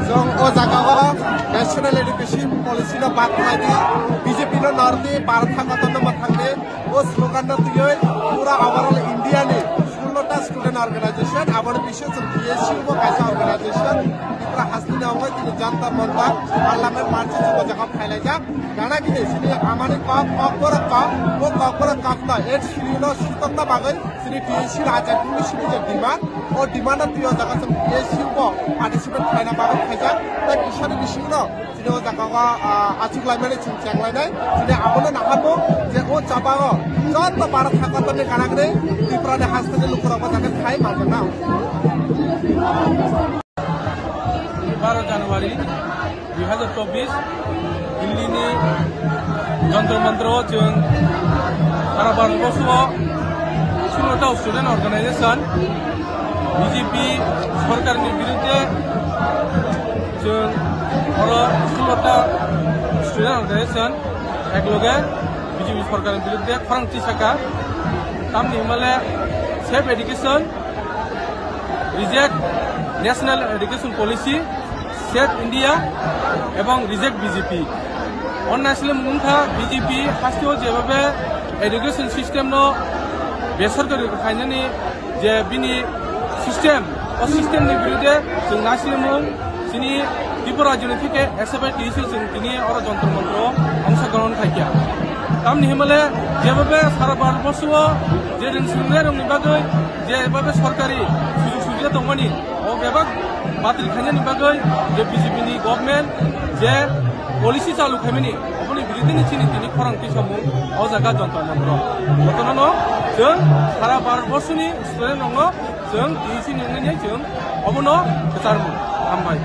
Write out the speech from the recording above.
जों ओ जागाव national education policy न बात खालायदि बीजेपी न नॉर्थे भारत थांगतन मथांगे ओ स्लोगान न तुयै पूरा ओवरऑल इंडिया नि 16टा स्टूडेंट ऑर्गेनाइजेशन आबन विशेष जों पीएससी वो कैसा ऑर्गेनाइजेशन इप्रा हास्तिना होय तिनि जनता मनता पार्लियामेंट मार्च जो जागा फाइलायजा गाना गिने सिनि आमानि कप ओ कपर कापता एट सिरिनो सितता बागै सिनि पीएससी राजानि सिनि जे डिमांड तुयो जागा जों पीएससी वो पार्टिसिपेट खायना बागै खायजा दा किसानि बिसिनो सिनि ओ जागा आथिक लाइमानि चिंचांलायनाय सिनि आबनो नाहाबो जे ओ जाबागो जत भारत थांगतनि गाना गिने इप्रानि हास्तिनि लुकुराबो जागा खाय माजना 12 जानुवारि 2024 दिल्लीनि जन्तर मन्त्र जों सारा भारतबर्षआव 16टा स्टूडेंट ऑर्गेनाइजेशन बीजेपी सरकारनि बिरुद्धे जों 16टा स्टूडेंट ऑर्गेनाइजेशन एकलगे बीजेपी सरकारनि बिरुद्धे खरांथि साका तामनि हिमालय save education reject national education policy save India एवं रिजेक्ट बीजेपी अन्नासले मुंखा बीजेपी हास्तियाव जेबाबे एजुकेशन सिस्टम नो बेसरकारि खायनानि जे बिनि सिस्टम ओ सिस्टम नि बिरुद्धे जों नासले मुं सिनि त्रिपुरा राज्यनि थिके एसएफआई टीसी जों तिनि और जन्त्र मन्त्र अंशग्रहण खायखिया तामनि हिमालय जेबाबे सारा भारतबर्षआव जे रिनसुंनाय रंनि बागै जेबाबे सरकारि सुजुग सुबिदा दंमानि ओ बेबा बातिल खायनानि बागै जे बीजेपी नि गभर्नमेंट जे पॉलिसी चालू खायमानि अपनि बिरुद्धनि चिनितिनि खरांथि समूह ओ जागा जन्त्र मन्त्र बर्तमानो जों सारा भारतबर्षनि स्टुडेन्ट दङ जों टीसी निंनानै जों अबनो गोसारमु हामबाय।